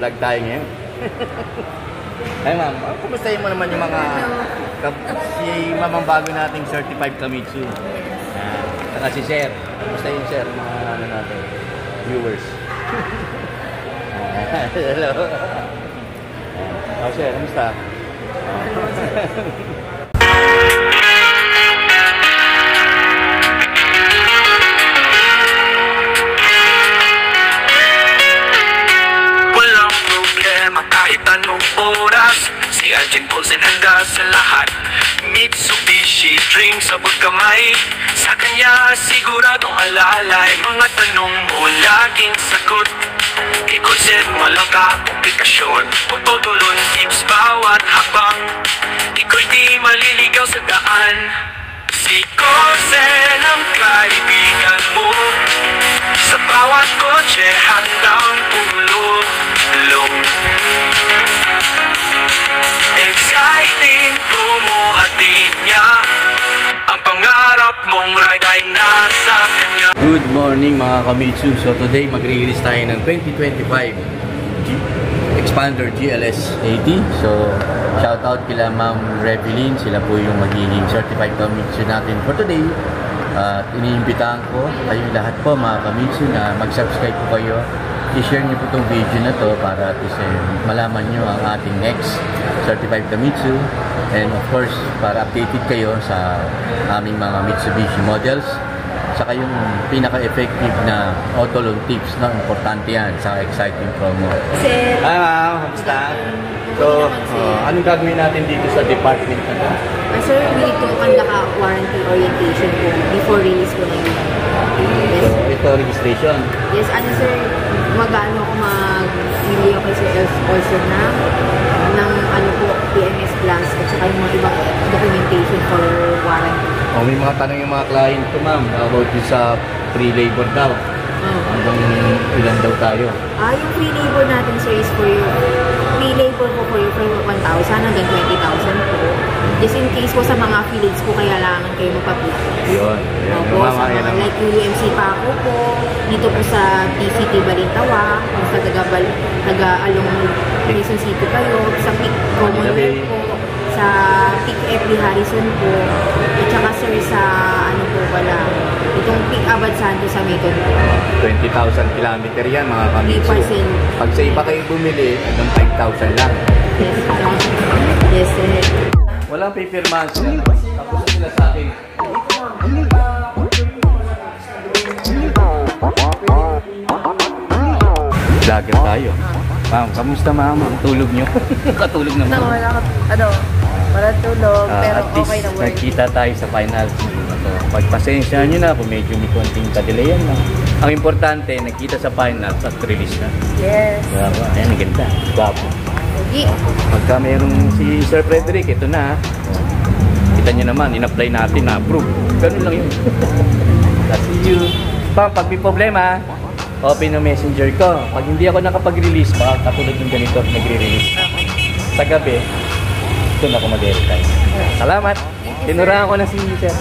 vlog tayo ngayon. Ay ma'am, kumustahin mo naman yung mga si mamang bago nating certified Kamitsu. Saka si Sir. Kumustahin Sir, mga ano natin, viewers. Hello. Oh Sir, kumusta? Kahit anong oras, si Arjen Paulsen handa sa lahat. Mitsubishi Dream sa pagkamay, sa kanya siguradong alalay. Mga tanong mo laging sagot, i-consider mo lang ka komplikasyon. Pagtutulon tips bawat hakbang, iko'y di maliligaw sa daan. Si Paulsen ang kaibigan mo, sa bawat kotse handang tumulong. Exciting, bumuhatid niya ang pangarap mong ride ay nasa kanya. Good morning mga Kamitsu. So today mag-release tayo ng 2025 Expander GLS 80. So shout out kila Ma'am Revelyn. Sila po yung magiging certified Kamitsu natin for today. At iniimbitahan ko kayo lahat po mga Kamitsu na mag-subscribe po kayo. I-share niyo po itong video na to para at least malaman niyo ang ating next certified Kamitsu, and of course para updated kayo sa aming mga Mitsubishi models, saka yung pinaka-effective na auto loan tips, no? Importante yan sa exciting promo. Sir, hi ma'am, kamusta? So, anong gagawin natin dito sa department na to? Sir, we need to conduct a warranty orientation po before release po na yun. Yes. So, ito registration? Yes, ano sir, mag-ano ako mag-ili ako kay Sir also ng ano po, PMS plans at saka yung mga ibang documentation for warranty. Oh, may mga tanong yung mga client ko ma'am about yung sa free labor daw. Hanggang ilan daw tayo? Yung free labor natin sir is for your free labor po for your from 1,000 hanggang 20,000 po. Just in case po sa mga affiliates po kailangan kayo magpa-plus. Yun. Opo, sa mga like UMC pa ako po, dito po sa PCT Balintawa, kung sa taga-along Quezon City kayo, sa PIC Commonwealth po, sa PIC FB Harrison po, at saka sir sa ano po pala, itong PIC Abad Santo sa Meton po. 20,000 kilometer yan mga Kamitsu. 3%. Pag sa iba kayo bumili, hanggang 5,000 lang. Yes, yes sir. Walang pipirmahan sila. Tapos sila sa akin. Vlogger tayo. Ma'am, kamusta ma'am? Ang tulog nyo? Katulog naman. Walang tulog, pero At least, okay na work. nagkita tayo sa final. Pagpasensya nyo na kung medyo may konting kadelayan lang. Ang importante, nagkita sa final at release na. Yes. Diba? Ayan, ang ganda. Gwapo. Okay. Pagka mayroong si Sir Frederick, ito na. Kita nyo naman, in-apply natin, na-approve. Ganun lang yun. See you. Pag may problema, open ang messenger ko. Pag hindi ako nakapag-release, baka katulad yung ganito, nagre-release. Sa gabi, doon ako mag-airtime. Salamat! Tinurahan ko na si Sir.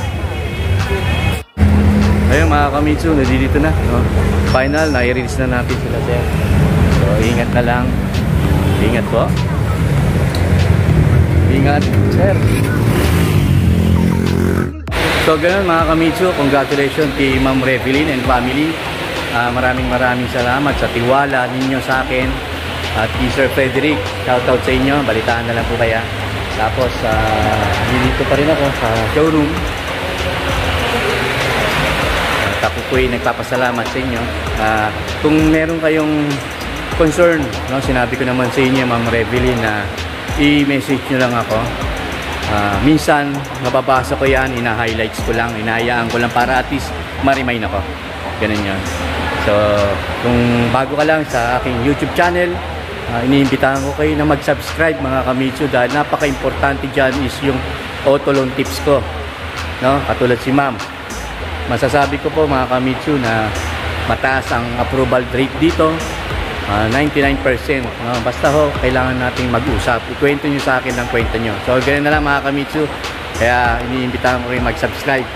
Ayun mga Kamitsu, nandito na. No? Final, na-release na natin sila Sir. So, ingat na lang. Ingat po. Ingat, Sir. So, ganun mga Kamitsu. Congratulations kay Ma'am Revelyn and family. Maraming salamat sa tiwala ninyo sa akin. At kay Sir Frederick, shoutout sa inyo. Balitaan na lang po kaya. Tapos, dito pa rin ako sa showroom. Ako po'y nagpapasalamat sa inyo. Kung meron kayong concern, no, sinabi ko naman sa inyo, Ma'am Revelyn, na i-message nyo lang ako. Minsan, nababasa ko yan, ina-highlights ko lang, inahayaan ko lang para at least ma-remind ako. Ganun yun. So, kung bago ka lang sa aking YouTube channel, iniimbitahan ko kayo na mag-subscribe mga Kamitsu, dahil napaka-importante dyan is yung auto loan tips ko. No? Katulad si Ma'am. Masasabi ko po mga Kamitsu na mataas ang approval rate dito. 99%. No? Basta ho, kailangan nating mag-usap. Ikwento nyo sa akin ang kwento nyo. So, ganyan na lang mga Kamitsu. Kaya iniimbitahan ko kayo mag-subscribe.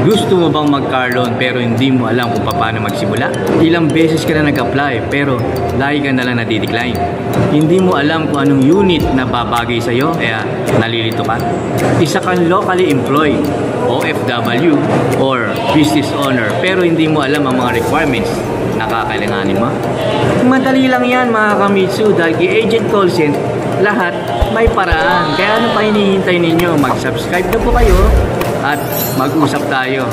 Gusto mo bang mag-car loan pero hindi mo alam kung paano magsimula? Ilang beses ka na nag-apply pero lagi ka na lang nadidecline. Hindi mo alam kung anong unit na babagay sa'yo kaya nalilito ka. Isa kang locally employed, OFW, or business owner pero hindi mo alam ang mga requirements na kakailanganin mo. Madali lang yan mga Kamitsu dahil kay Agent Call Center, lahat may paraan. Kaya ano pa hinihintay ninyo? Mag-subscribe na po kayo at mag-usap tayo.